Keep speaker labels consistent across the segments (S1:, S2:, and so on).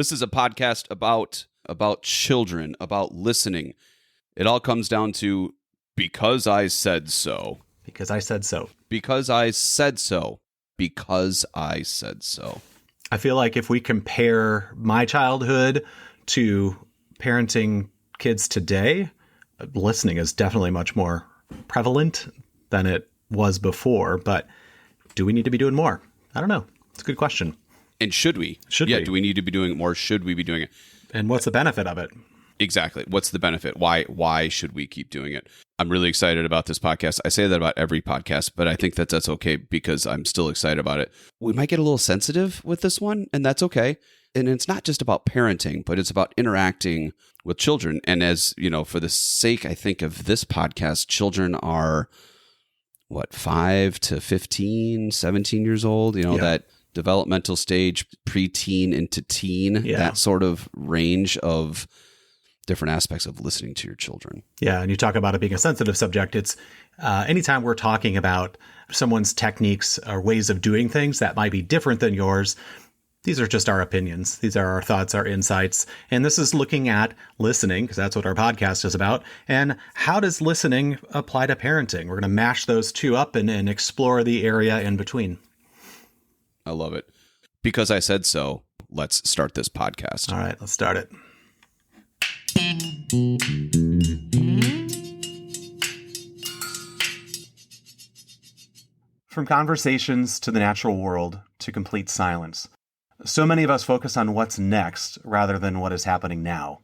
S1: This is a podcast about children, about listening. It all comes down to because I said so.
S2: Because I said so.
S1: Because I said so. Because I said so.
S2: I feel like if we compare my childhood to parenting kids today, listening is definitely much more prevalent than it was before. But do we need to be doing more? I don't know. It's a good question.
S1: And should we? Do we need to be doing it more? Should we be doing it?
S2: And what's the benefit of it?
S1: Exactly. What's the benefit? Why should we keep doing it? I'm really excited about this podcast. I say that about every podcast, but I think that that's okay because I'm still excited about it. We might get a little sensitive with this one, and that's okay. And it's not just about parenting, but it's about interacting with children. And as you know, for the sake, I think, of this podcast, children are 5 to 15, 17 years old, that developmental stage, preteen into teen, that sort of range of different aspects of listening to your children.
S2: Yeah. And you talk about it being a sensitive subject. It's anytime we're talking about someone's techniques or ways of doing things that might be different than yours, these are just our opinions. These are our thoughts, our insights. And this is looking at listening, because that's what our podcast is about. And how does listening apply to parenting? We're going to mash those two up and explore the area in between.
S1: I love it. Because I said so, let's start this podcast.
S2: All right, let's start it. From conversations to the natural world to complete silence, so many of us focus on what's next rather than what is happening now.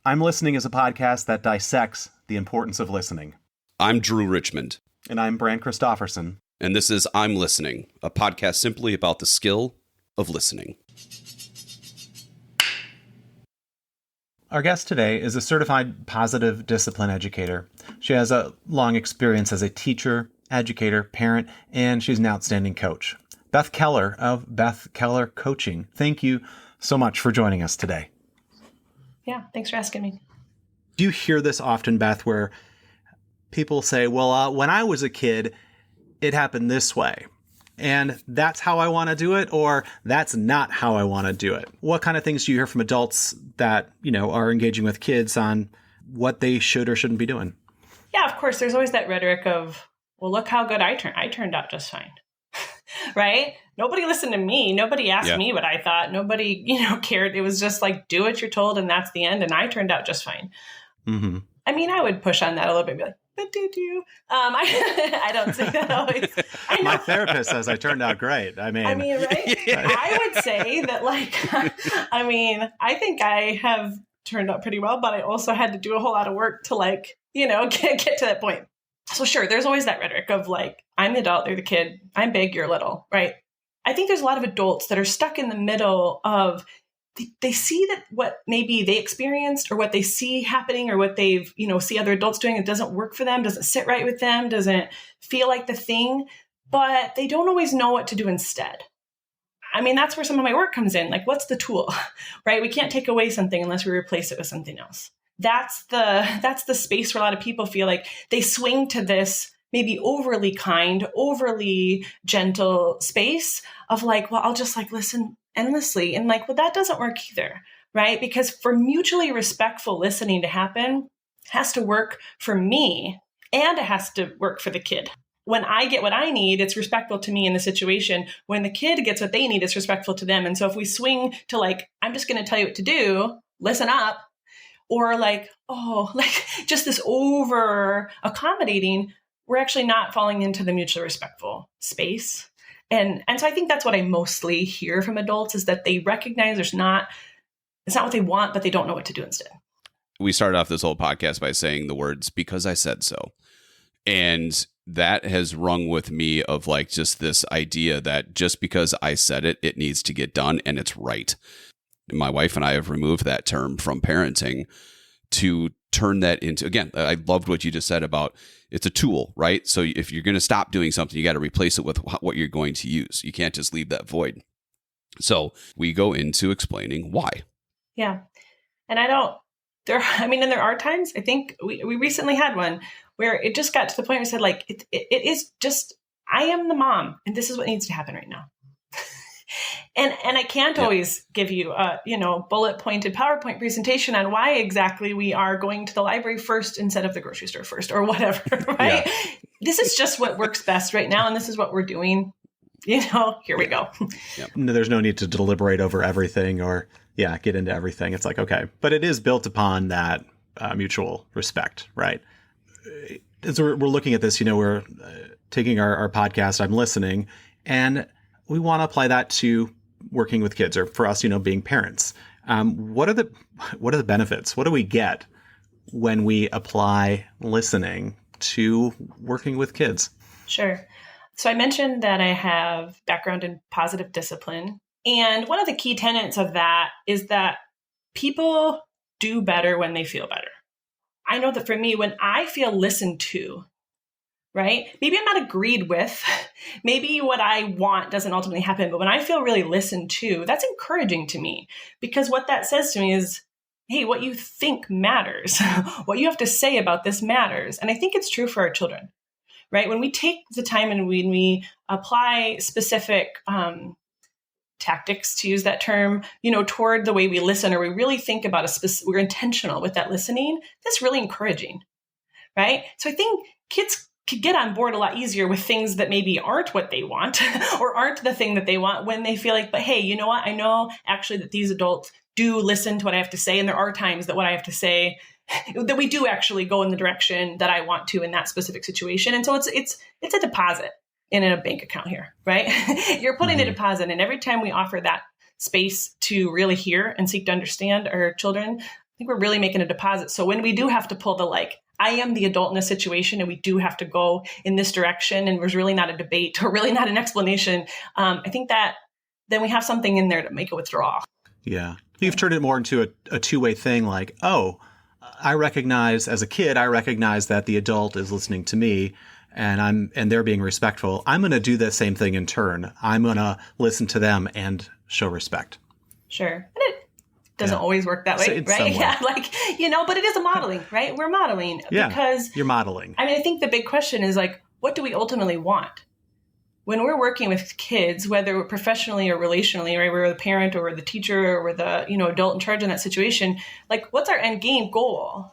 S2: I'm Listening is a podcast that dissects the importance of listening.
S1: I'm Drew Richmond.
S2: And I'm Brant Christofferson.
S1: And this is I'm Listening, a podcast simply about the skill of listening.
S2: Our guest today is a certified positive discipline educator. She has a long experience as a teacher, educator, parent, and she's an outstanding coach. Beth Keller of Beth Keller Coaching. Thank you so much for joining us today.
S3: Yeah, thanks for asking me.
S2: Do you hear this often, Beth, where people say, well, when I was a kid, it happened this way, and that's how I want to do it, or that's not how I want to do it? What kind of things do you hear from adults that, are engaging with kids on what they should or shouldn't be doing?
S3: Yeah, of course. There's always that rhetoric of, well, look how good I turned out just fine. Right? Nobody listened to me. Nobody asked me what I thought. Nobody, cared. It was just like, do what you're told and that's the end. And I turned out just fine. Mm-hmm. I mean, I would push on that a little bit and be like, but did you? I don't say that always.
S2: My therapist says I turned out great. I mean,
S3: right? I would say that I think I have turned out pretty well, but I also had to do a whole lot of work to get to that point. So sure, there's always that rhetoric of I'm the adult, they're the kid, I'm big, you're little, right? I think there's a lot of adults that are stuck in the middle of they see that what maybe they experienced or what they see happening or what they've, see other adults doing, it doesn't work for them, doesn't sit right with them, doesn't feel like the thing, but they don't always know what to do instead. I mean, that's where some of my work comes in. What's the tool, right? We can't take away something unless we replace it with something else. That's the space where a lot of people feel like they swing to this maybe overly kind, overly gentle space of I'll just listen endlessly. And that doesn't work either, right? Because for mutually respectful listening to happen, it has to work for me and it has to work for the kid. When I get what I need, it's respectful to me in the situation. When the kid gets what they need, it's respectful to them. And so if we swing to I'm just going to tell you what to do, listen up, or just this over accommodating, we're actually not falling into the mutually respectful space. And so I think that's what I mostly hear from adults is that they recognize it's not what they want, but they don't know what to do instead.
S1: We started off this whole podcast by saying the words, because I said so. And that has rung with me of just this idea that just because I said it, it needs to get done and it's right. My wife and I have removed that term from parenting to turn that into, again, I loved what you just said about it's a tool, right? So if you're going to stop doing something, you got to replace it with what you're going to use. You can't just leave that void. So we go into explaining why.
S3: Yeah. And there are times, I think we recently had one where it just got to the point where I said it is just, I am the mom and this is what needs to happen right now. And I can't always give you a, bullet pointed PowerPoint presentation on why exactly we are going to the library first instead of the grocery store first or whatever, right? Yeah. This is just what works best right now. And this is what we're doing. Here we go.
S2: Yep. There's no need to deliberate over everything or get into everything. It's like, okay, but it is built upon that mutual respect, right? As we're looking at this, we're taking our podcast, I'm listening, and we want to apply that to working with kids, or for us, being parents. What are the benefits? What do we get when we apply listening to working with kids?
S3: Sure. So I mentioned that I have background in positive discipline. And one of the key tenets of that is that people do better when they feel better. I know that for me, when I feel listened to, right? Maybe I'm not agreed with, maybe what I want doesn't ultimately happen, but when I feel really listened to, that's encouraging to me, because what that says to me is, hey, what you think matters. What you have to say about this matters. And I think it's true for our children, right? When we take the time and when we apply specific tactics, to use that term, toward the way we listen, or we really think about we're intentional with that listening, that's really encouraging, right? So I think kids could get on board a lot easier with things that maybe aren't what they want or aren't the thing that they want when they feel like, but hey, you know what? I know actually that these adults do listen to what I have to say. And there are times that what I have to say, that we do actually go in the direction that I want to in that specific situation. And so it's a deposit in a bank account here, right? You're putting a deposit, and every time we offer that space to really hear and seek to understand our children, I think we're really making a deposit. So when we do have to pull the I am the adult in a situation and we do have to go in this direction, and there's really not a debate or really not an explanation, I think that then we have something in there to make a withdrawal.
S2: Yeah. You've turned it more into a two-way thing, like, oh, as a kid, I recognize that the adult is listening to me and they're being respectful. I'm going to do the same thing in turn. I'm going to listen to them and show respect.
S3: Sure. And it doesn't always work that way, right? Yeah, but it is a modeling, right? We're modeling because
S2: you're modeling.
S3: I think the big question is what do we ultimately want? When we're working with kids, whether we're professionally or relationally, right? We're the parent or we're the teacher or we're the, adult in charge in that situation, what's our end game goal?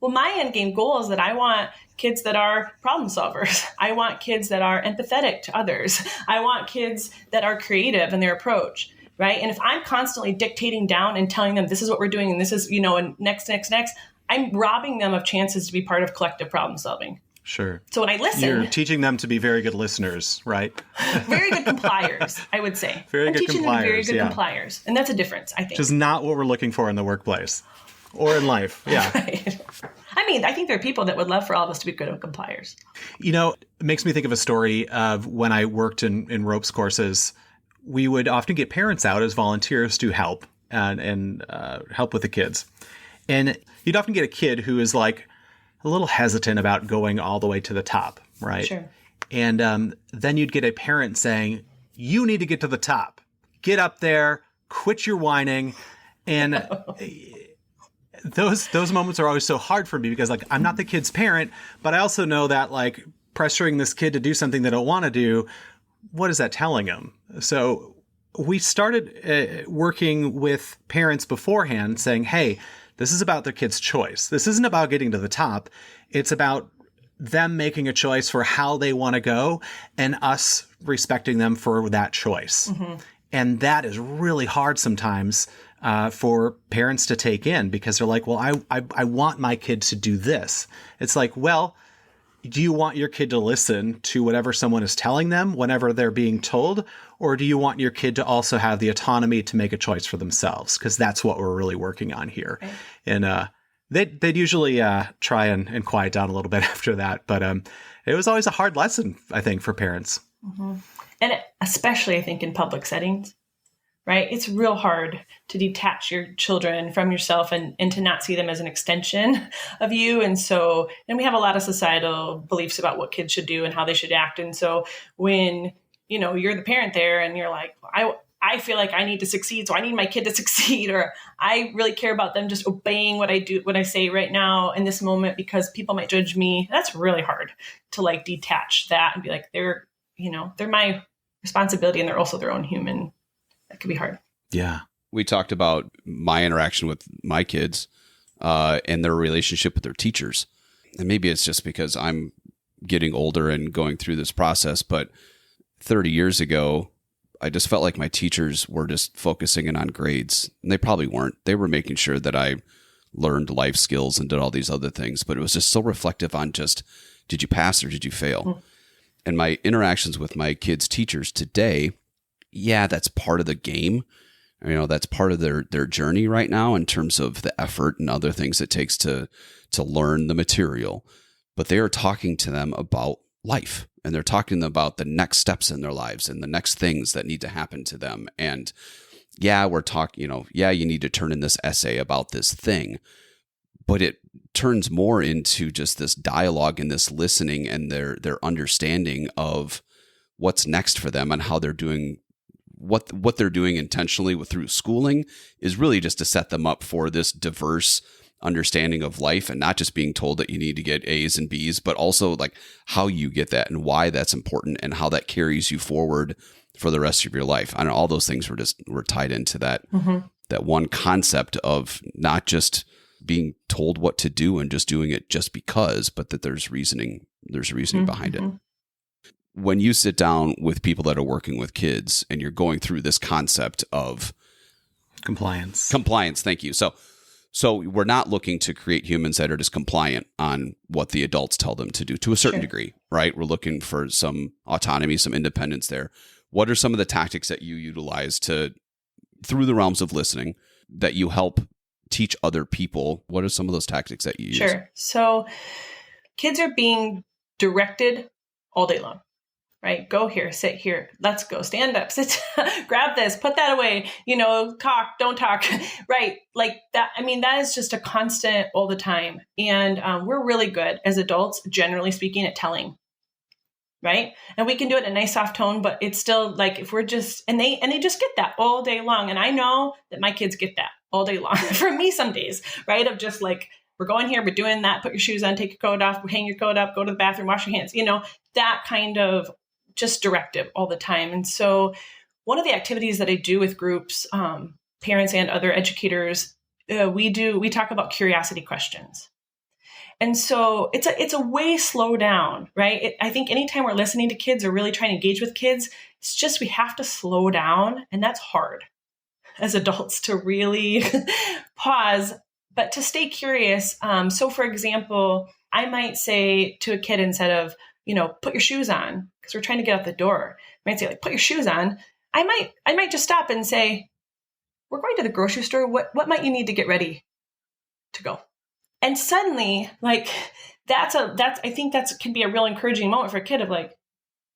S3: Well, my end game goal is that I want kids that are problem solvers. I want kids that are empathetic to others. I want kids that are creative in their approach, right? And if I'm constantly dictating down and telling them this is what we're doing and this is, and next, I'm robbing them of chances to be part of collective problem solving.
S2: Sure.
S3: So when I listen,
S2: you're teaching them to be very good listeners, right?
S3: Very good compliers, I would say.
S2: I'm teaching them
S3: very good compliers. And that's a difference, I think.
S2: Which is not what we're looking for in the workplace or in life. Yeah.
S3: Right. I think there are people that would love for all of us to be good compliers.
S2: It makes me think of a story of when I worked in ropes courses. We would often get parents out as volunteers to help and help with the kids. And you'd often get a kid who is a little hesitant about going all the way to the top, right?
S3: Sure.
S2: And then you'd get a parent saying, you need to get to the top. Get up there, quit your whining. And those moments are always so hard for me because I'm not the kid's parent, but I also know that pressuring this kid to do something they don't want to do, what is that telling them? So we started working with parents beforehand saying, hey, this is about their kid's choice. This isn't about getting to the top. It's about them making a choice for how they want to go and us respecting them for that choice. Mm-hmm. And that is really hard sometimes for parents to take in because they're like, well, I want my kid to do this. It's well, do you want your kid to listen to whatever someone is telling them whenever they're being told? Or do you want your kid to also have the autonomy to make a choice for themselves? Because that's what we're really working on here. Right. And they'd usually try and quiet down a little bit after that. But it was always a hard lesson, I think, for parents.
S3: Mm-hmm. And especially, I think, in public settings, right? It's real hard to detach your children from yourself and to not see them as an extension of you. And we have a lot of societal beliefs about what kids should do and how they should act. And so when, you're the parent there and you're like, I feel like I need to succeed, so I need my kid to succeed, or I really care about them just obeying what I say right now in this moment because people might judge me. That's really hard to detach that and be like, they're my responsibility and they're also their own human That could be hard.
S2: Yeah.
S1: We talked about my interaction with my kids and their relationship with their teachers. And maybe it's just because I'm getting older and going through this process, but 30 years ago, I just felt like my teachers were just focusing in on grades. And they probably weren't. They were making sure that I learned life skills and did all these other things. But it was just so reflective on just, did you pass or did you fail? Mm. And my interactions with my kids' teachers today, yeah, that's part of the game. You know, that's part of their journey right now in terms of the effort and other things it takes to learn the material. But they are talking to them about life, and they're talking to them about the next steps in their lives and the next things that need to happen to them. And yeah, we're talking, you need to turn in this essay about this thing, but it turns more into just this dialogue and this listening and their understanding of what's next for them and how they're doing. What they're doing intentionally through schooling is really just to set them up for this diverse understanding of life, and not just being told that you need to get A's and B's, but also like how you get that and why that's important and how that carries you forward for the rest of your life. I know all those things were tied into that, that one concept of not just being told what to do and just doing it just because, but that there's reasoning behind it. When you sit down with people that are working with kids and you're going through this concept of
S2: compliance,
S1: thank you. So we're not looking to create humans that are just compliant on what the adults tell them to do to a certain degree, right? We're looking for some autonomy, some independence there. What are some of the tactics that you utilize through the realms of listening, that you help teach other people? What are some of those tactics that you use?
S3: Sure. So kids are being directed all day long. Right? Go here, sit here, let's go, stand up, sit, grab this, put that away, talk, don't talk, right? Like that. I mean, that is just a constant all the time. And we're really good as adults, generally speaking, at telling, right? And we can do it in a nice soft tone, but it's still like, if we're just, and they just get that all day long. And I know that my kids get that all day long from me some days, right? Of just like, we're going here, we're doing that, put your shoes on, take your coat off, hang your coat up, go to the bathroom, wash your hands, that kind of just directive all the time. And so one of the activities that I do with groups, parents and other educators, we talk about curiosity questions. And so it's a way slow down, right? I think anytime we're listening to kids or really trying to engage with kids, it's just, we have to slow down. And that's hard as adults to really pause, but to stay curious. So for example, I might say to a kid, instead of, put your shoes on, because we're trying to get out the door. I might say, like, put your shoes on. I might just stop and say, we're going to the grocery store. What might you need to get ready to go? And suddenly, like, I think that can be a real encouraging moment for a kid of like,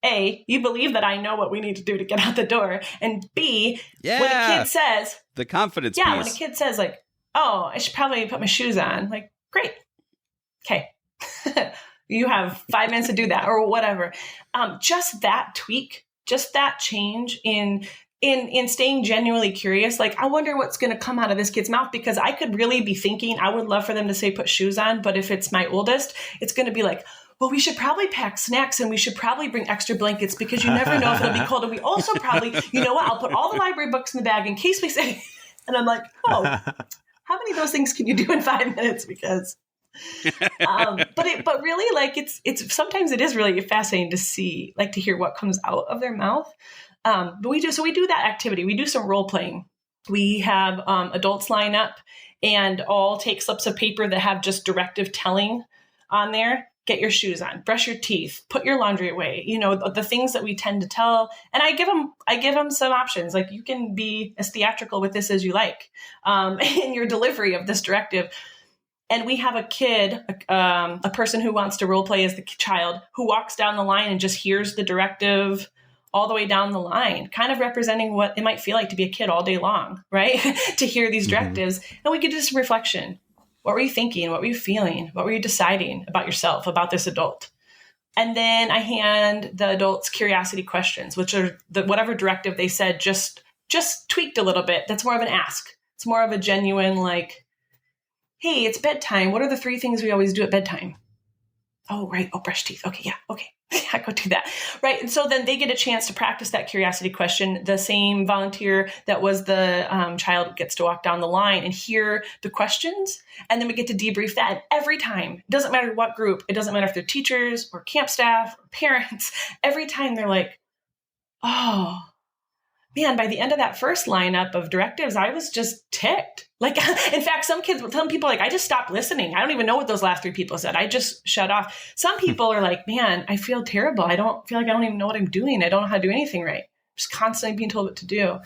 S3: A, you believe that I know what we need to do to get out the door. And B, when a kid says,
S1: the confidence piece.
S3: When a kid says like, oh, I should probably put my shoes on. Like, great. Okay. You have 5 minutes to do that or whatever. Just that tweak, just that change in staying genuinely curious. Like, I wonder what's going to come out of this kid's mouth, because I could really be thinking, I would love for them to say, put shoes on. But if it's my oldest, it's going to be like, well, we should probably pack snacks and we should probably bring extra blankets, because you never know if it'll be cold. And we also probably, I'll put all the library books in the bag in case we say, and I'm like, oh, how many of those things can you do in 5 minutes? Because but really, like, it's sometimes it is really fascinating to see, like, to hear what comes out of their mouth. But we do that activity. We do some role playing. We have adults line up and all take slips of paper that have just directive telling on there. Get your shoes on, brush your teeth, put your laundry away. The things that we tend to tell. And I give them some options. Like, you can be as theatrical with this as you like in your delivery of this directive. And we have a kid, a person who wants to role play as the child, who walks down the line and just hears the directive all the way down the line, kind of representing what it might feel like to be a kid all day long, right? To hear these directives. And we could do some reflection. What were you thinking? What were you feeling? What were you deciding about yourself, about this adult? And then I hand the adults curiosity questions, which are whatever directive they said, just tweaked a little bit. That's more of an ask. It's more of a genuine, like, hey, it's bedtime. What are the 3 things we always do at bedtime? Oh, right. Oh, brush teeth. Okay. Yeah. Okay. I go do that. Right. And so then they get a chance to practice that curiosity question. The same volunteer that was the child gets to walk down the line and hear the questions. And then we get to debrief that. And every time, it doesn't matter what group, it doesn't matter if they're teachers or camp staff or parents, every time they're like, oh, man, by the end of that first lineup of directives, I was just ticked. Like, in fact, some people like, I just stopped listening. I don't even know what those last 3 people said. I just shut off. Some people are like, man, I feel terrible. I don't feel like I don't even know what I'm doing. I don't know how to do anything right. I'm just constantly being told what to do.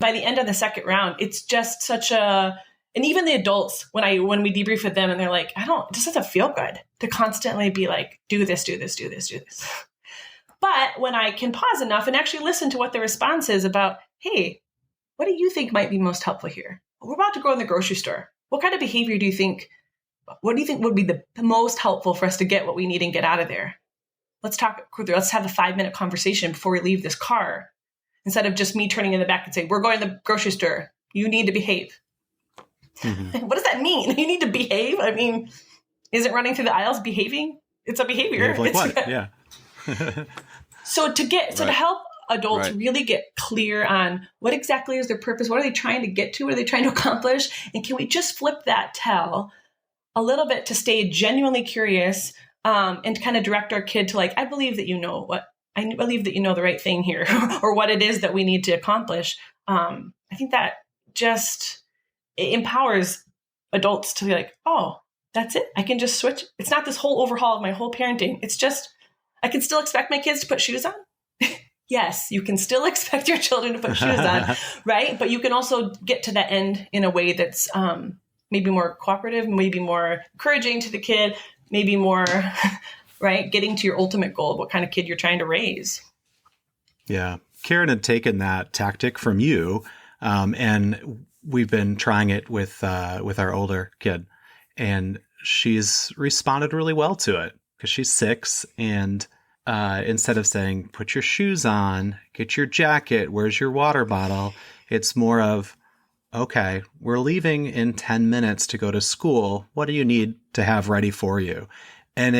S3: By the end of the second round, it's just such a, and even the adults, when we debrief with them and they're like, it just doesn't feel good to constantly be like, do this, do this, do this, do this. But when I can pause enough and actually listen to what the response is about, hey, what do you think might be most helpful here? We're about to go in the grocery store. What kind of behavior what do you think would be the most helpful for us to get what we need and get out of there? Let's talk through. Let's have a 5-minute conversation before we leave this car. Instead of just me turning in the back and saying, we're going to the grocery store. You need to behave. Mm-hmm. What does that mean? You need to behave? I mean, isn't running through the aisles behaving? It's a behavior.
S2: Behave like what? Yeah.
S3: So to help adults really get clear on what exactly is their purpose, what are they trying to get to, what are they trying to accomplish, and can we just flip that tell a little bit to stay genuinely curious and kind of direct our kid to like, I believe that you know the right thing here or what it is that we need to accomplish. I think that just it empowers adults to be like, oh, that's it. I can just switch. It's not this whole overhaul of my whole parenting. It's just I can still expect my kids to put shoes on. Yes, you can still expect your children to put shoes on, right? But you can also get to that end in a way that's maybe more cooperative, maybe more encouraging to the kid, maybe more, right, getting to your ultimate goal of what kind of kid you're trying to raise.
S2: Yeah. Karen had taken that tactic from you, and we've been trying it with our older kid, and she's responded really well to it because she's 6, and instead of saying, put your shoes on, get your jacket, where's your water bottle? It's more of, okay, we're leaving in 10 minutes to go to school. What do you need to have ready for you? And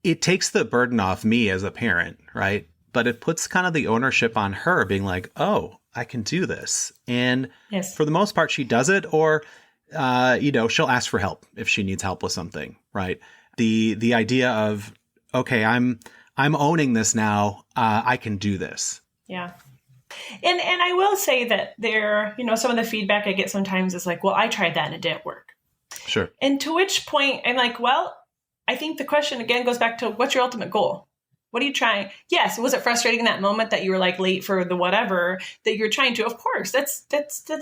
S2: it takes the burden off me as a parent, right? But it puts kind of the ownership on her being like, oh, I can do this. And for the most part, she does it, or, she'll ask for help if she needs help with something, right? The idea of, okay, I'm owning this now. I can do this.
S3: Yeah. And I will say that some of the feedback I get sometimes is like, well, I tried that and it didn't work.
S2: Sure.
S3: And to which point I'm like, well, I think the question again goes back to what's your ultimate goal? What are you trying? Yes. Was it frustrating in that moment that you were like late for the whatever that you're trying to? Of course, that's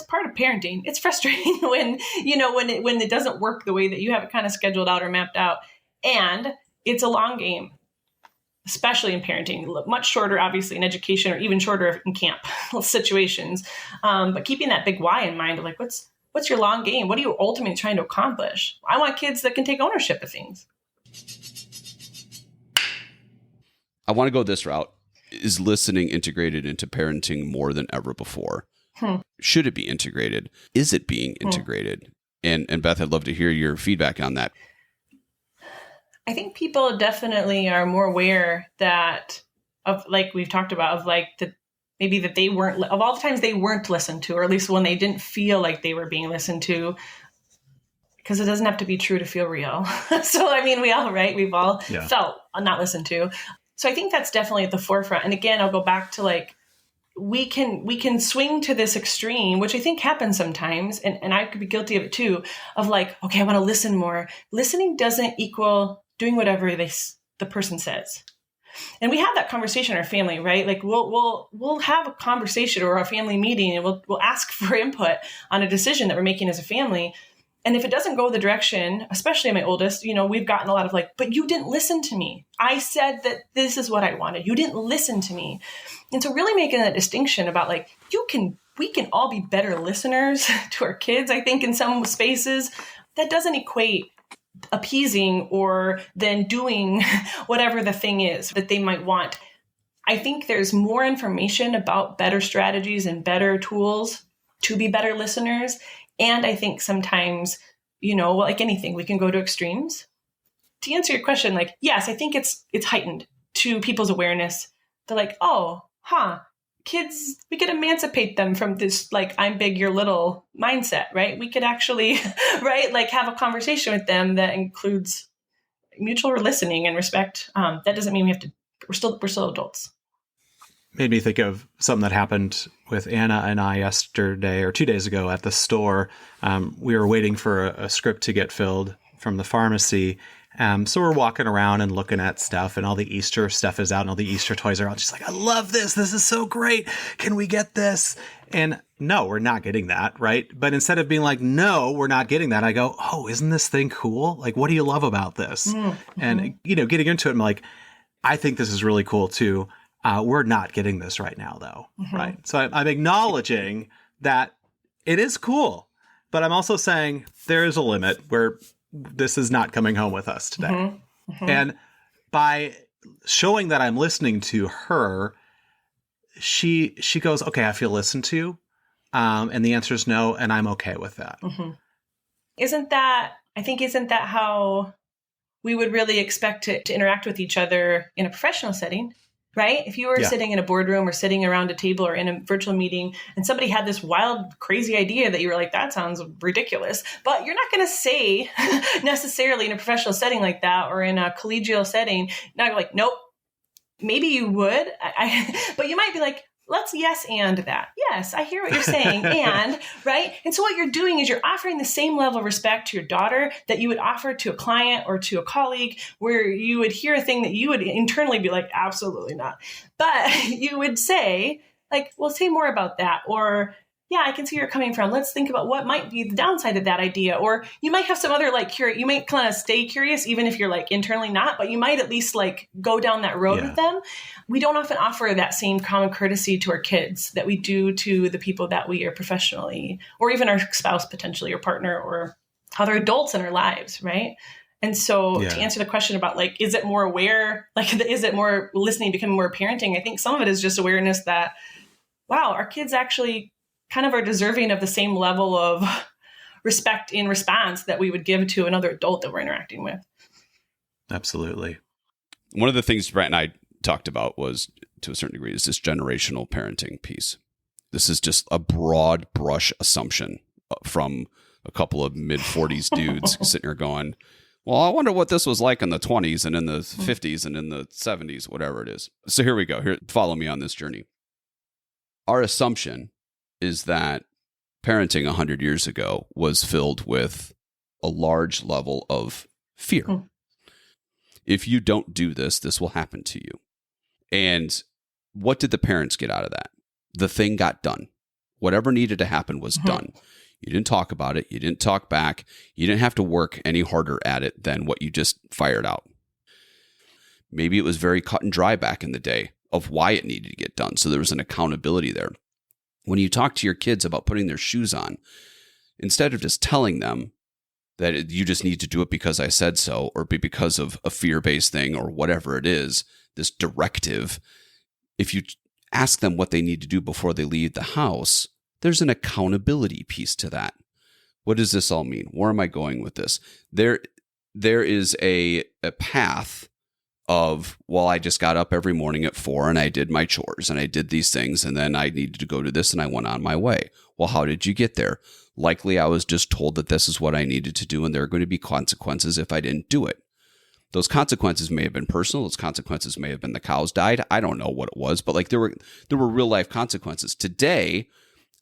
S3: part of parenting. It's frustrating when it doesn't work the way that you have it kind of scheduled out or mapped out. And it's a long game, especially in parenting, much shorter, obviously, in education, or even shorter in camp situations. But keeping that big why in mind, like, what's your long game? What are you ultimately trying to accomplish? I want kids that can take ownership of things.
S1: I want to go this route. Is listening integrated into parenting more than ever before? Should it be integrated? Is it being integrated? And Beth, I'd love to hear your feedback on that.
S3: I think people definitely are more aware that of, like we've talked about, of like that maybe that they weren't, of all the times they weren't listened to, or at least when they didn't feel like they were being listened to, because it doesn't have to be true to feel real. So, I mean, we've all felt not listened to. So I think that's definitely at the forefront. And again, I'll go back to like, we can swing to this extreme, which I think happens sometimes. And I could be guilty of it too, of like, okay, I want to listen more. Listening doesn't equal doing whatever the person says. And we have that conversation in our family, right? Like we'll have a conversation or a family meeting, and we'll ask for input on a decision that we're making as a family. And if it doesn't go the direction, especially my oldest, we've gotten a lot of like, but you didn't listen to me. I said that this is what I wanted. You didn't listen to me. And so really making that distinction about like, we can all be better listeners to our kids, I think, in some spaces. That doesn't equate appeasing or then doing whatever the thing is that they might want. I think there's more information about better strategies and better tools to be better listeners. And I think sometimes, like anything, we can go to extremes. to answer your question, like, yes, I think it's heightened to people's awareness. They're like, oh, kids, we could emancipate them from this, like, I'm big, you're little mindset, right? We could actually, right, like have a conversation with them that includes mutual listening and respect. That doesn't mean we have to, we're still adults.
S2: Made me think of something that happened with Anna and I yesterday or 2 days ago at the store. We were waiting for a script to get filled from the pharmacy. So we're walking around and looking at stuff, and all the Easter stuff is out and all the Easter toys are out. She's like, I love this. This is so great. Can we get this? And no, we're not getting that, right? But instead of being like, no, we're not getting that, I go, oh, isn't this thing cool? Like, what do you love about this? Mm-hmm. And, getting into it, I'm like, I think this is really cool too. We're not getting this right now, though, right? So I'm acknowledging that it is cool, but I'm also saying there is a limit where this is not coming home with us today. And by showing that I'm listening to her, she goes, okay, I feel listened to. And the answer is no, and I'm okay with that.
S3: Isn't that how we would really expect to interact with each other in a professional setting? Right? If you were sitting in a boardroom or sitting around a table or in a virtual meeting and somebody had this wild, crazy idea that you were like, that sounds ridiculous, but you're not going to say necessarily in a professional setting like that or in a collegial setting, not like, nope, maybe you would, but you might be like, let's yes and that. Yes, I hear what you're saying. And, right? And so what you're doing is you're offering the same level of respect to your daughter that you would offer to a client or to a colleague, where you would hear a thing that you would internally be like, absolutely not. But you would say, like, well, say more about that. Or, yeah, I can see where you're coming from. Let's think about what might be the downside of that idea. Or you might have some other, like, you might kind of stay curious, even if you're like internally not, but you might at least like go down that road with them. We don't often offer that same common courtesy to our kids that we do to the people that we are professionally, or even our spouse, potentially, or partner, or other adults in our lives, right? And so to answer the question about, like, is it more aware, like, is it more listening, becoming more parenting? I think some of it is just awareness that, wow, our kids actually kind of are deserving of the same level of respect in response that we would give to another adult that we're interacting with.
S2: Absolutely.
S1: One of the things Brett and I talked about was, to a certain degree, is this generational parenting piece. This is just a broad brush assumption from a couple of mid-40s dudes sitting here going, well, I wonder what this was like in the 20s and in the 50s and in the 70s, whatever it is. So here we go. Here, follow me on this journey. Our assumption is that parenting 100 years ago was filled with a large level of fear. If you don't do this, this will happen to you. And what did the parents get out of that? The thing got done. Whatever needed to happen was done. You didn't talk about it. You didn't talk back. You didn't have to work any harder at it than what you just fired out. Maybe it was very cut and dry back in the day of why it needed to get done. So there was an accountability there. When you talk to your kids about putting their shoes on, instead of just telling them that you just need to do it because I said so, or because of a fear-based thing or whatever it is, this directive, if you ask them what they need to do before they leave the house, there's an accountability piece to that. What does this all mean? Where am I going with this? There is a path of, well, I just got up every morning at 4 and I did my chores and I did these things and then I needed to go to this and I went on my way. Well, how did you get there? Likely I was just told that this is what I needed to do and there are going to be consequences if I didn't do it. Those consequences may have been personal. Those consequences may have been the cows died. I don't know what it was, but like there were real life consequences. Today,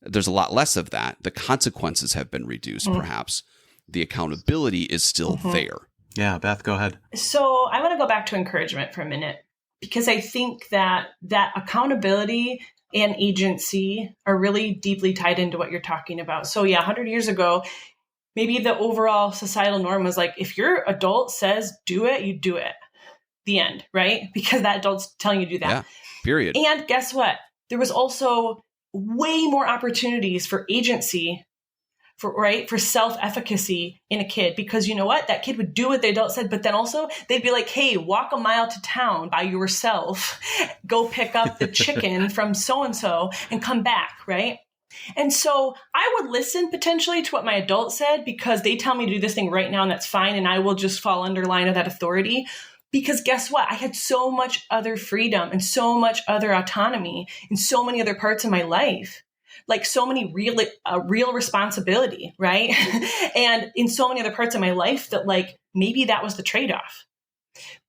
S1: there's a lot less of that. The consequences have been reduced, perhaps. The accountability is still there.
S2: Yeah, Beth, go ahead.
S3: So I want to go back to encouragement for a minute, because I think that accountability and agency are really deeply tied into what you're talking about. So yeah, 100 years ago, maybe the overall societal norm was like, if your adult says do it, you do it. The end, right? Because that adult's telling you to do that.
S1: Yeah, period.
S3: And guess what? There was also way more opportunities for agency, for self-efficacy in a kid, because you know what? That kid would do what the adult said, but then also they'd be like, hey, walk a mile to town by yourself, go pick up the chicken from so-and-so and come back, right? And so I would listen potentially to what my adult said because they tell me to do this thing right now and that's fine. And I will just fall under line of that authority. Because guess what? I had so much other freedom and so much other autonomy in so many other parts of my life, like so many real responsibility, right? And in so many other parts of my life that like maybe that was the trade-off.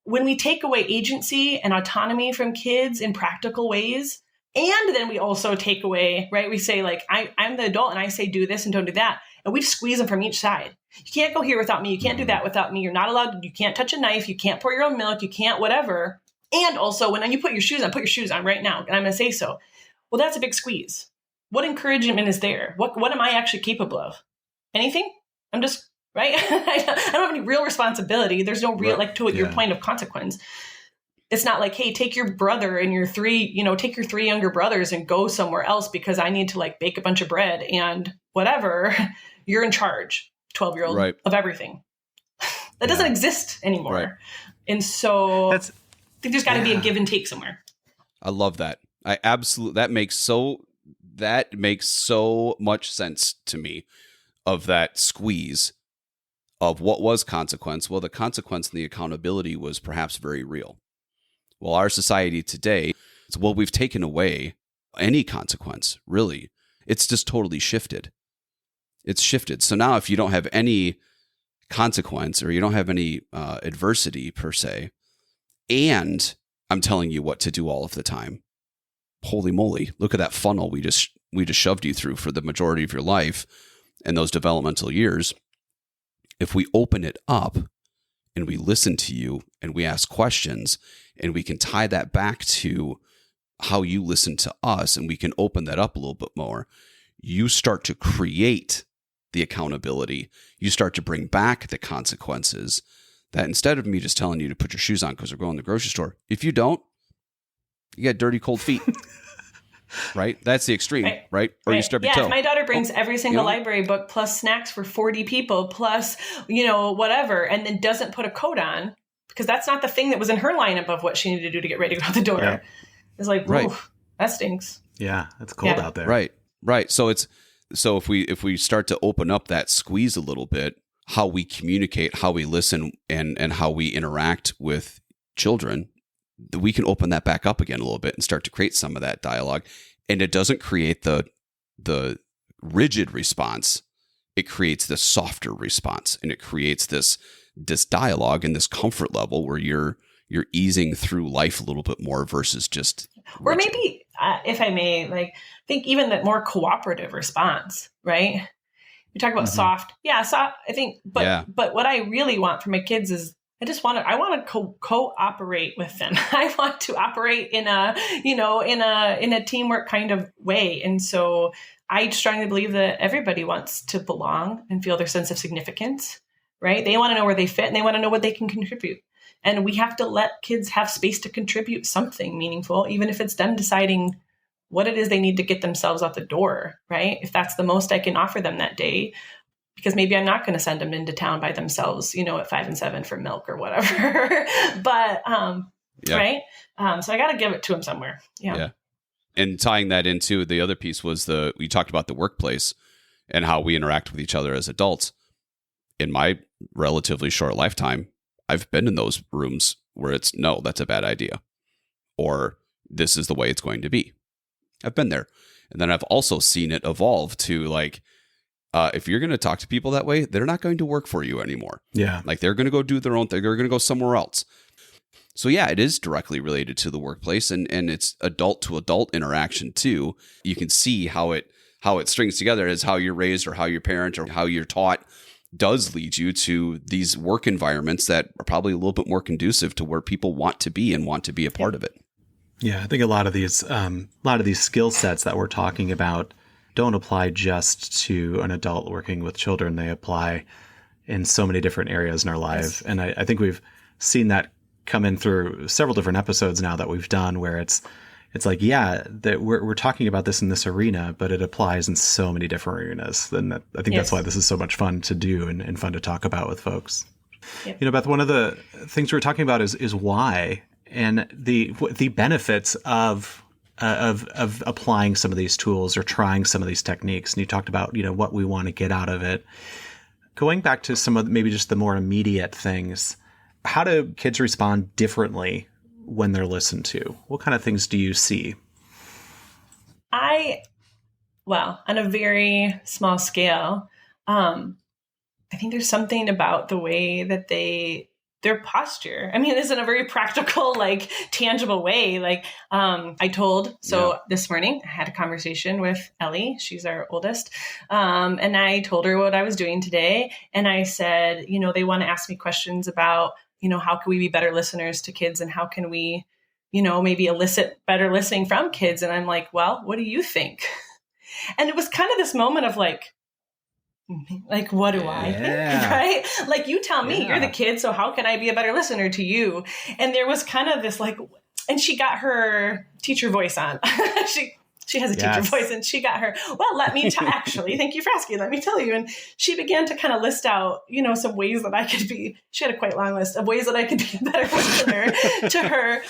S3: When we take away agency and autonomy from kids in practical ways, and then we also take away, right? We say like, I'm the adult and I say do this and don't do that. And we squeeze them from each side. You can't go here without me. You can't do that without me. You're not allowed. You can't touch a knife. You can't pour your own milk. You can't whatever. And also when you put your shoes on right now. And I'm going to say so. Well, that's a big squeeze. What encouragement is there? What am I actually capable of? Anything? I'm just, right? I don't have any real responsibility. There's no real, like to your point of consequence. It's not like, hey, take your brother and take your 3 younger brothers and go somewhere else because I need to like bake a bunch of bread and whatever. You're in charge, 12-year-old, of everything. That doesn't exist anymore. Right. And so I think there's got to be a give and take somewhere.
S1: I love that. That makes so much sense to me of that squeeze of what was consequence. Well, the consequence and the accountability was perhaps very real. Well, our society today, we've taken away any consequence, really. It's just totally shifted. It's shifted. So now if you don't have any consequence or you don't have any adversity per se, and I'm telling you what to do all of the time, holy moly, look at that funnel we just shoved you through for the majority of your life and those developmental years. If we open it up and we listen to you and we ask questions and we can tie that back to how you listen to us and we can open that up a little bit more, you start to create the accountability. You start to bring back the consequences that instead of me just telling you to put your shoes on because we're going to the grocery store, if you don't, you get dirty, cold feet. Right? That's the extreme, right? Or you stub your toe.
S3: My daughter brings every single library book plus snacks for 40 people plus, whatever, and then doesn't put a coat on because that's not the thing that was in her lineup of what she needed to do to get ready to go out the door. Yeah. It's like, oof, that stinks.
S2: Yeah, it's cold out there.
S1: Right. So if we start to open up that squeeze a little bit, how we communicate, how we listen, and how we interact with children, we can open that back up again a little bit and start to create some of that dialogue. And it doesn't create the rigid response. It creates the softer response, and it creates this dialogue and this comfort level where you're easing through life a little bit more versus just rigid.
S3: Or maybe, if I may, think even that more cooperative response, right? We talk about soft. Yeah, soft, I think, but what I really want for my kids is I want to cooperate with them. I want to operate in a teamwork kind of way. And so I strongly believe that everybody wants to belong and feel their sense of significance, right? They want to know where they fit and they want to know what they can contribute. And we have to let kids have space to contribute something meaningful, even if it's them deciding what it is they need to get themselves out the door, right? If that's the most I can offer them that day, because maybe I'm not going to send them into town by themselves, at 5 and 7 for milk or whatever. But, right. So I got to give it to them somewhere. Yeah.
S1: And tying that into the other piece was we talked about the workplace and how we interact with each other as adults. In my relatively short lifetime, I've been in those rooms where it's, no, that's a bad idea. Or this is the way it's going to be. I've been there. And then I've also seen it evolve to if you're going to talk to people that way, they're not going to work for you anymore. Yeah. They're going to go do their own thing. They're going to go somewhere else. So yeah, it is directly related to the workplace and it's adult to adult interaction too. You can see how it strings together as how you're raised or how your parent or how you're taught does lead you to these work environments that are probably a little bit more conducive to where people want to be and want to be a part of it.
S2: Yeah. I think a lot of these skill sets that we're talking about don't apply just to an adult working with children. They apply in so many different areas in our lives. Yes. And I think we've seen that come in through several different episodes now that we've done where it's like, that we're talking about this in this arena, but it applies in so many different arenas. And I think that's why this is so much fun to do and fun to talk about with folks. Yep. Beth, one of the things we're talking about is why and the benefits of of applying some of these tools or trying some of these techniques. And you talked about, what we want to get out of it. Going back to some of maybe just the more immediate things, how do kids respond differently when they're listened to? What kind of things do you see?
S3: Well, on a very small scale, I think there's something about the way that their posture. I mean, this in a very practical, tangible way. This morning I had a conversation with Ellie. She's our oldest. And I told her what I was doing today. And I said, they want to ask me questions about, how can we be better listeners to kids, and how can we, maybe elicit better listening from kids. And I'm like, well, what do you think? And it was kind of this moment of what do I think? Right? You tell me, you're the kid, so how can I be a better listener to you? And there was kind of this and she got her teacher voice on. She has a teacher voice, and she got her, well, let me actually, thank you for asking, let me tell you. And she began to kind of list out, some ways that I could be, she had a quite long list of ways that I could be a better listener to her.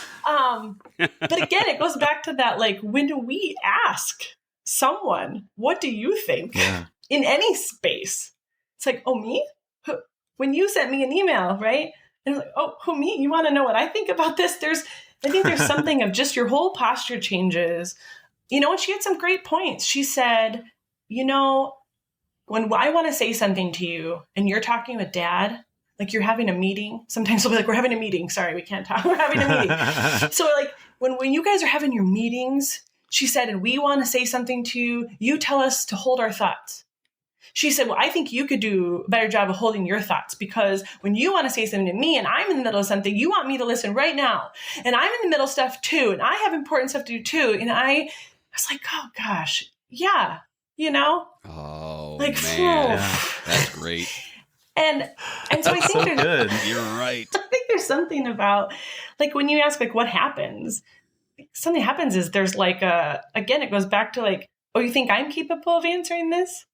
S3: But again, it goes back to that, when we ask someone, what do you think? Yeah. In any space, it's like, oh, me? When you sent me an email, right? And it's like, oh, who, me? You want to know what I think about this? I think there's something of just your whole posture changes. And she had some great points. She said, when I want to say something to you and you're talking with Dad, you're having a meeting. Sometimes we'll be like, we're having a meeting. Sorry, we can't talk. We're having a meeting. So when you guys are having your meetings, she said, and we want to say something to you, you tell us to hold our thoughts. She said, well, I think you could do a better job of holding your thoughts, because when you want to say something to me and I'm in the middle of something, you want me to listen right now. And I'm in the middle of stuff too. And I have important stuff to do too. And I was like, oh gosh, yeah,
S1: Oh, man. That's great.
S3: And so I think
S2: so good.
S1: You're right.
S3: I think there's something about, when you ask, what happens? Something happens is there's again, it goes back to oh, you think I'm capable of answering this?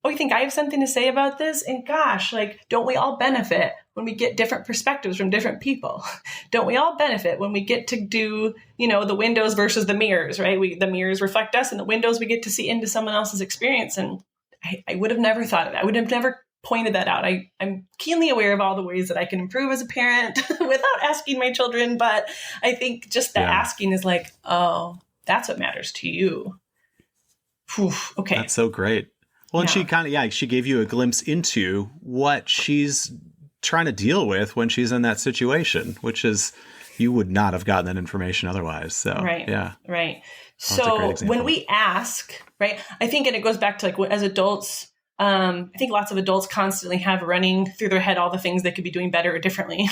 S3: Oh, you think I have something to say about this? And gosh, don't we all benefit when we get different perspectives from different people? Don't we all benefit when we get to do, the windows versus the mirrors, right? The mirrors reflect us, and the windows we get to see into someone else's experience. And I would have never thought of that. I would have never pointed that out. I'm keenly aware of all the ways that I can improve as a parent without asking my children. But I think just the asking is oh, that's what matters to you. Whew, okay.
S2: That's so great. Well, and she gave you a glimpse into what she's trying to deal with when she's in that situation, which is, you would not have gotten that information otherwise. So,
S3: right.
S2: Yeah.
S3: Right. So when we ask, right, I think, and it goes back to as adults, I think lots of adults constantly have running through their head all the things they could be doing better or differently.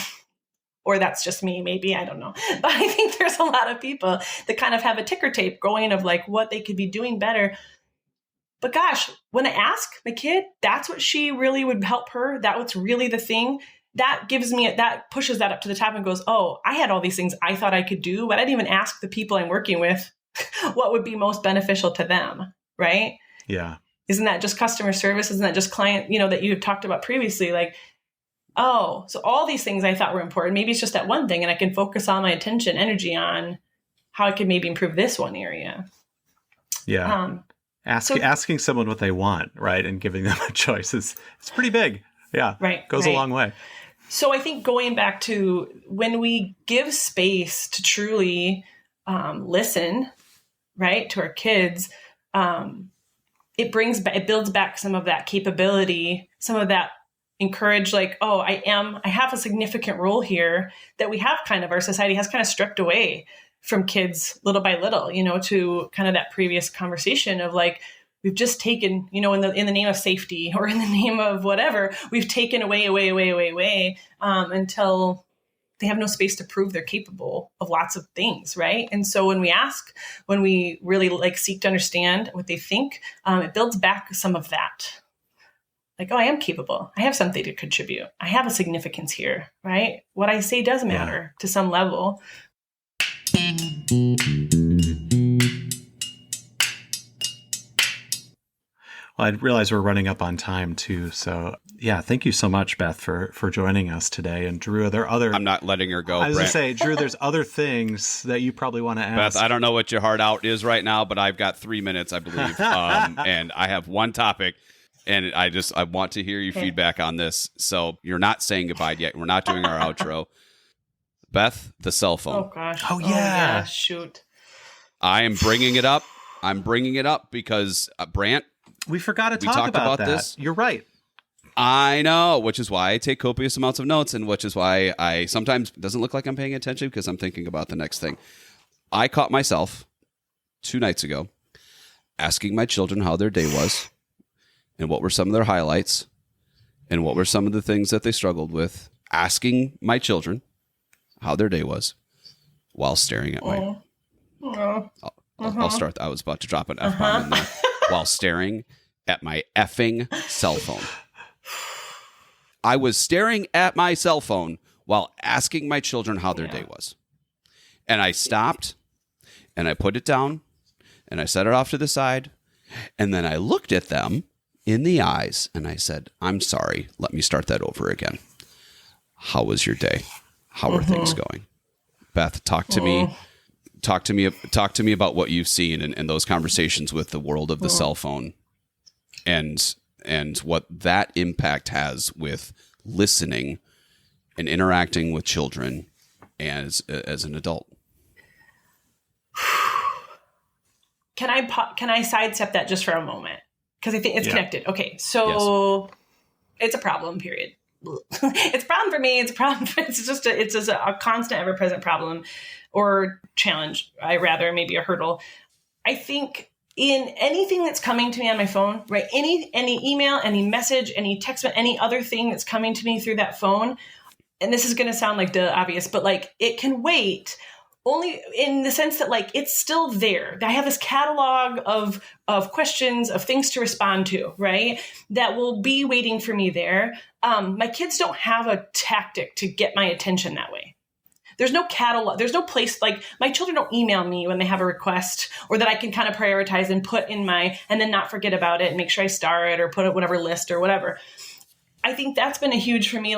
S3: Or that's just me, maybe, I don't know. But I think there's a lot of people that kind of have a ticker tape going of what they could be doing better. But gosh, when I ask my kid, that's what she really would help her. That what's really the thing that pushes that up to the top and goes, oh, I had all these things I thought I could do, but I didn't even ask the people I'm working with what would be most beneficial to them. Right.
S2: Yeah.
S3: Isn't that just customer service? Isn't that just client, that you talked about previously? Oh, so all these things I thought were important. Maybe it's just that one thing, and I can focus all my attention, energy on how I could maybe improve this one area.
S2: Yeah. Asking someone what they want, right, and giving them a choice it's pretty big. Yeah,
S3: right.
S2: Goes a long way.
S3: So I think going back to when we give space to truly listen, right, to our kids, it builds back some of that capability, some of that encourage, oh, I have a significant role here that we have our society has kind of stripped away from kids little by little, to kind of that previous conversation of we've just taken, in the name of safety or in the name of whatever, we've taken away until they have no space to prove they're capable of lots of things. Right. And so when we really seek to understand what they think, it builds back some of that. Oh, I am capable. I have something to contribute. I have a significance here. Right. What I say does matter to some level.
S2: Well, I realize we're running up on time too. So yeah, thank you so much, Beth, for joining us today. And Drew, are there other...
S1: I'm not letting her go,
S2: I was going
S1: Brent.
S2: to say, Drew, there's other things that you probably want to ask.
S1: Beth, I don't know what your heart out is right now, but I've got 3 minutes, I believe. And I have one topic, and I want to hear your feedback on this. So you're not saying goodbye yet. We're not doing our outro. Beth, the cell phone.
S3: Oh, gosh.
S2: Oh, yeah.
S3: Shoot.
S1: I am bringing it up. I'm bringing it up because, Brant,
S2: we forgot to
S1: we
S2: talk
S1: talked about
S2: that.
S1: this.
S2: You're right.
S1: I know, which is why I take copious amounts of notes, and which is why I sometimes doesn't look like I'm paying attention because I'm thinking about the next thing. I caught myself 2 nights ago asking my children how their day was and what were some of their highlights and what were some of the things that they struggled with, asking my children how their day was while staring at my... I'll start. I was about to drop an F-bomb in there. While staring at my effing cell phone. I was staring at my cell phone while asking my children how their day was. And I stopped and I put it down and I set it off to the side. And then I looked at them in the eyes and I said, I'm sorry. Let me start that over again. How was your day? How are things going? Beth, talk to me. Talk to me about what you've seen in those conversations with the world of the cell phone and what that impact has with listening and interacting with children as an adult.
S3: Can I sidestep that just for a moment? Because I think it's connected. Okay, so It's a problem, period. It's a problem for me. It's a problem. It's just a constant, ever-present problem or challenge. Maybe a hurdle. I think in anything that's coming to me on my phone, right? Any email, any message, any text, any other thing that's coming to me through that phone. And this is going to sound like the obvious, but like it can wait only in the sense that like it's still there. I have this catalog of questions, of things to respond to, right? That will be waiting for me there. My kids don't have a tactic to get my attention that way. There's no catalog. There's no place, like my children don't email me when they have a request or that I can kind of prioritize and put in and then not forget about it and make sure I star it or put it whatever list or whatever. I think that's been a huge for me,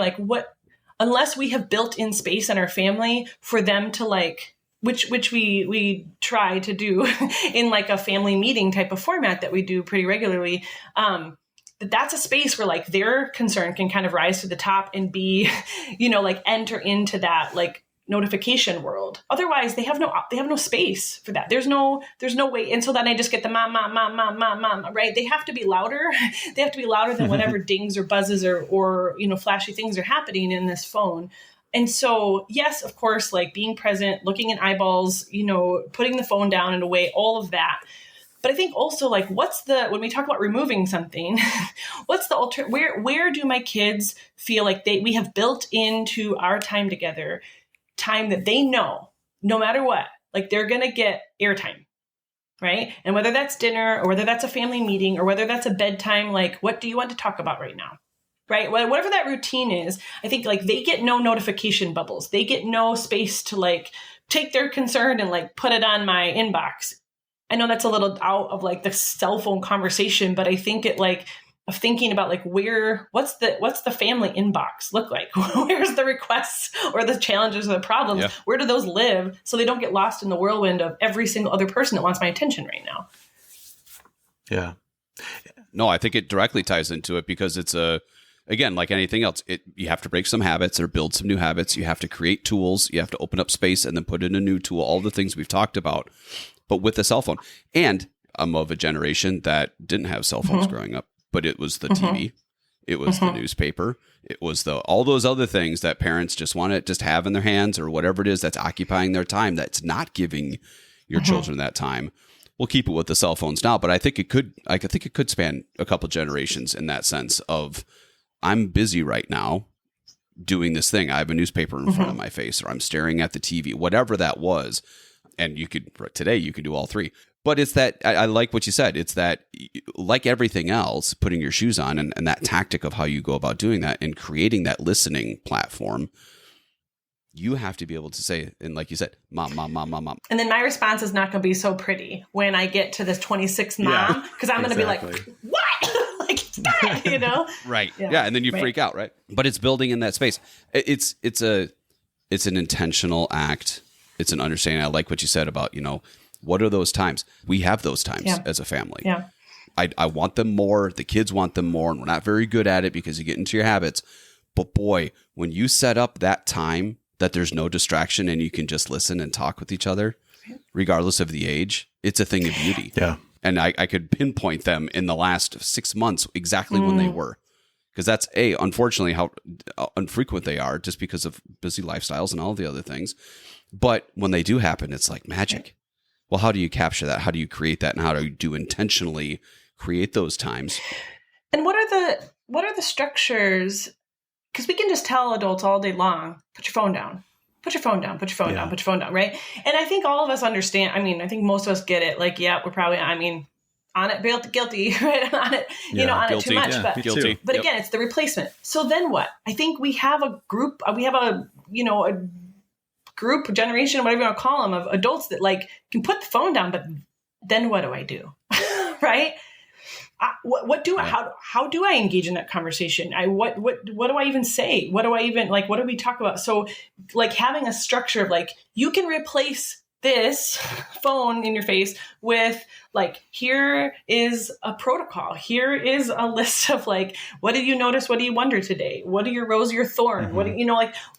S3: unless we have built in space in our family for them to like, which we try to do in like a family meeting type of format that we do pretty regularly. That's a space where like their concern can kind of rise to the top and be, like enter into that like notification world. Otherwise they have no space for that. There's no way. And so then I just get the mom, right? They have to be louder. They have to be louder than whatever dings or buzzes or flashy things are happening in this phone. And so, yes, of course, like being present, looking in eyeballs, putting the phone down and away, all of that. But I think also like, when we talk about removing something, what's the where do my kids feel like we have built into our time together, time that they know, no matter what, like they're going to get airtime, right? And whether that's dinner or whether that's a family meeting or whether that's a bedtime, like, what do you want to talk about right now? Right? Whatever that routine is, I think like they get no notification bubbles. They get no space to like take their concern and like put it on my inbox. I know that's a little out of like the cell phone conversation, but I think it like of thinking about like what's the family inbox look like? Where's the requests or the challenges or the problems? Yeah. Where do those live so they don't get lost in the whirlwind of every single other person that wants my attention right now?
S2: Yeah.
S1: No, I think it directly ties into it because it's again, like anything else, you have to break some habits or build some new habits. You have to create tools. You have to open up space and then put in a new tool, all the things we've talked about, but with the cell phone. And I'm of a generation that didn't have cell phones growing up, but it was the TV. It was the newspaper. It was all those other things that parents just want to just have in their hands or whatever it is that's occupying their time that's not giving your children that time. We'll keep it with the cell phones now, but I think it could span a couple generations in that sense of, I'm busy right now doing this thing. I have a newspaper in front of my face, or I'm staring at the TV, whatever that was. And today you could do all three. But it's that, I like what you said. It's that, like everything else, putting your shoes on and that tactic of how you go about doing that and creating that listening platform, you have to be able to say, and like you said, mom.
S3: And then my response is not going to be so pretty when I get to this 26th mom, because I'm going to be like, what? you know?
S1: Right. Yeah. And then you freak out, right? But it's building in that space. It's an intentional act. It's an understanding. I like what you said about, what are those times? We have those times as a family.
S3: Yeah.
S1: I want them more. The kids want them more. And we're not very good at it because you get into your habits. But boy, when you set up that time that there's no distraction and you can just listen and talk with each other, regardless of the age, it's a thing of beauty.
S2: Yeah.
S1: And I could pinpoint them in the last 6 months exactly when they were. Because that's, unfortunately, how infrequent they are just because of busy lifestyles and all the other things. But when they do happen, it's like magic. Well, how do you capture that? How do you create that? And how do you intentionally create those times?
S3: And what are the structures? Because we can just tell adults all day long, put your phone down. Put your phone down, put your phone down, put your phone down, right? And I think all of us understand. I mean, I think most of us get it. Like, we're probably, on it, guilty, right? On it, on
S1: guilty,
S3: it too much.
S1: Yeah,
S3: but
S1: guilty.
S3: But again, it's the replacement. So then what? I think we have a group, a group, generation, whatever you want to call them, of adults that can put the phone down, but then what do I do? Right? How do I engage in that conversation? What do I even say? What do I even what do we talk about? So having a structure of you can replace this phone in your face with here is a protocol. Here is a list of what did you notice? What do you wonder today? What are your rose, your thorn?
S2: Mm-hmm.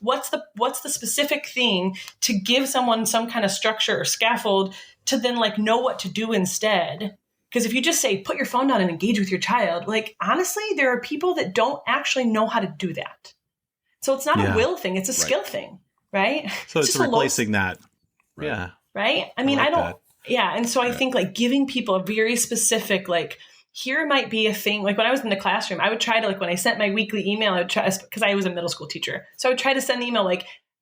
S3: What do what's the specific thing to give someone some kind of structure or scaffold to then know what to do instead? Because if you just say, put your phone down and engage with your child, honestly, there are people that don't actually know how to do that. So it's not a will thing. It's a skill thing, right?
S2: So it's replacing that. Right. Yeah.
S3: Right? I mean, I don't. That. Yeah. And so I think giving people a very specific, here might be a thing. When I was in the classroom, I would try to, when I sent my weekly email, I would try, because I was a middle school teacher. So I would try to send an email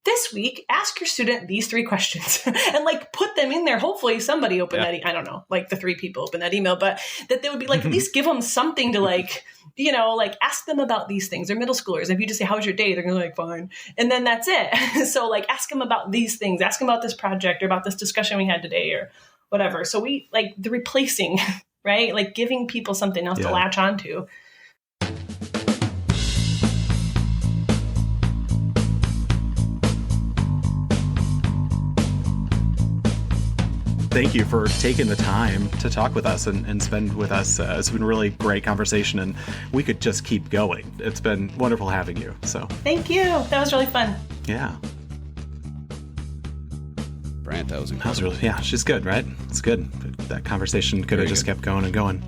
S3: this week, ask your student these 3 questions and put them in there. Hopefully somebody opened that. I don't know, the 3 people opened that email, but that they would be at least give them something to ask them about these things. They're middle schoolers. If you just say, how's your day? They're going to fine. And then that's it. So ask them about these things, ask them about this project or about this discussion we had today or whatever. So we the replacing, right? Giving people something else to latch onto.
S2: Thank you for taking the time to talk with us and spend with us. It's been a really great conversation, and we could just keep going. It's been wonderful having you. So
S3: thank you. That was really fun.
S2: Yeah.
S1: Brant, that was incredible.
S2: She's good, right? It's good. That conversation could have just kept going and going.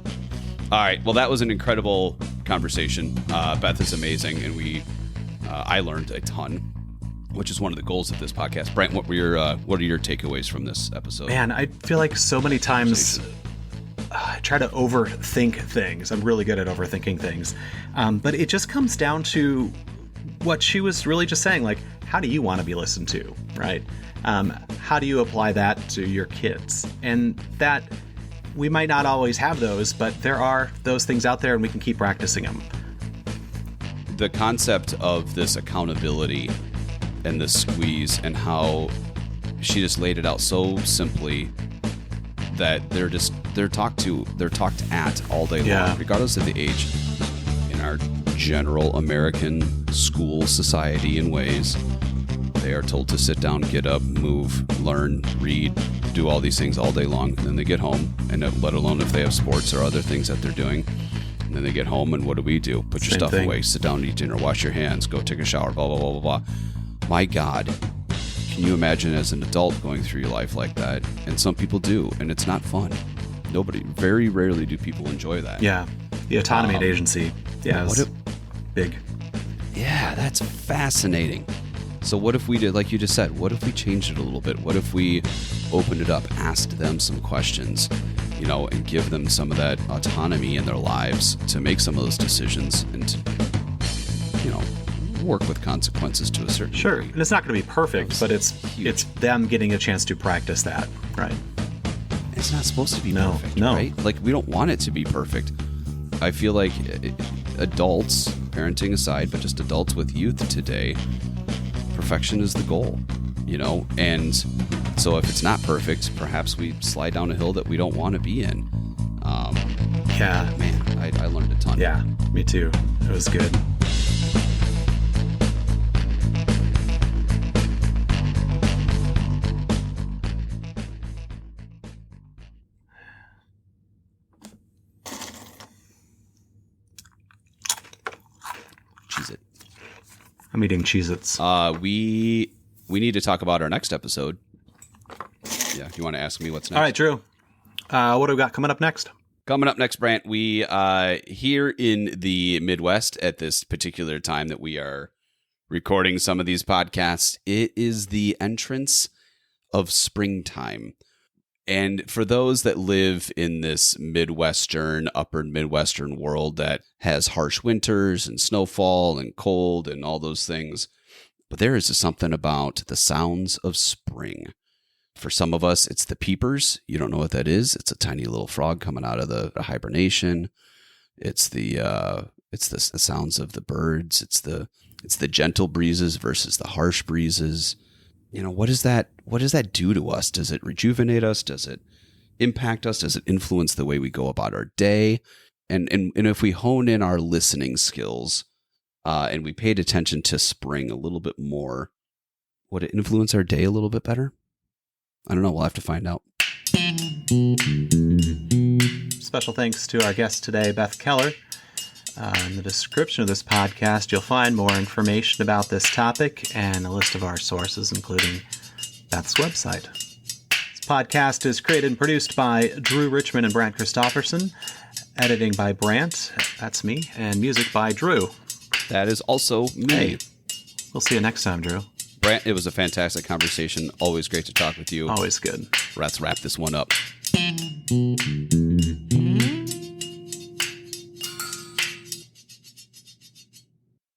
S1: All right. Well, that was an incredible conversation. Beth is amazing, and I learned a ton, which is one of the goals of this podcast. Brant, what are your takeaways from this episode?
S2: Man, I feel like so many times I try to overthink things. I'm really good at overthinking things. But it just comes down to what she was really just saying, how do you want to be listened to, right? How do you apply that to your kids? And that we might not always have those, but there are those things out there and we can keep practicing them.
S1: The concept of this accountability and the squeeze and how she just laid it out so simply that they're talked at all day long, regardless of the age. In our general American school society in ways, they are told to sit down, get up, move, learn, read, do all these things all day long. And then they get home, and let alone if they have sports or other things that they're doing. And then they get home, and what do? Put your stuff away, sit down, eat dinner, wash your hands, go take a shower, blah, blah, blah, blah, blah. My God, can you imagine as an adult going through your life like that? And some people do, and it's not fun. Very rarely do people enjoy that.
S2: Yeah, the autonomy and agency. Yeah, big.
S1: Yeah, that's fascinating. So what if we did, like you just said, what if we changed it a little bit? What if we opened it up, asked them some questions, and give them some of that autonomy in their lives to make some of those decisions and to, work with consequences to a certain degree.
S2: And it's not going to be perfect, but it's them getting a chance to practice that, right?
S1: It's not supposed to be perfect, right? We don't want it to be perfect. I feel like adults, parenting aside, but just adults with youth today, perfection is the goal, and so if it's not perfect, perhaps we slide down a hill that we don't want to be in. Man, I learned a ton.
S2: Yeah, me too. It was good.
S1: Cheez-It.
S2: I'm eating Cheez-Its.
S1: We need to talk about our next episode. Yeah, you want to ask me what's next?
S2: All right, Drew. What do we got coming up next?
S1: Coming up next, Brant, we here in the Midwest at this particular time that we are recording some of these podcasts, it is the entrance of springtime. And for those that live in this upper Midwestern world that has harsh winters and snowfall and cold and all those things, but there is something about the sounds of spring. For some of us, it's the peepers. You don't know what that is. It's a tiny little frog coming out of the hibernation. It's the sounds of the birds. It's the gentle breezes versus the harsh breezes. You know, what does that do to us? Does it rejuvenate us? Does it impact us? Does it influence the way we go about our day? And if we hone in our listening skills and we paid attention to spring a little bit more, would it influence our day a little bit better? I don't know. We'll have to find out.
S2: Special thanks to our guest today, Beth Keller. In the description of this podcast, you'll find more information about this topic and a list of our sources, including Beth's website. This podcast is created and produced by Drew Richmond and Brant Christofferson. Editing by Brant, that's me, and music by Drew.
S1: That is also me.
S2: Hey, we'll see you next time, Drew.
S1: Brant, it was a fantastic conversation. Always great to talk with you.
S2: Always good.
S1: Let's wrap this one up.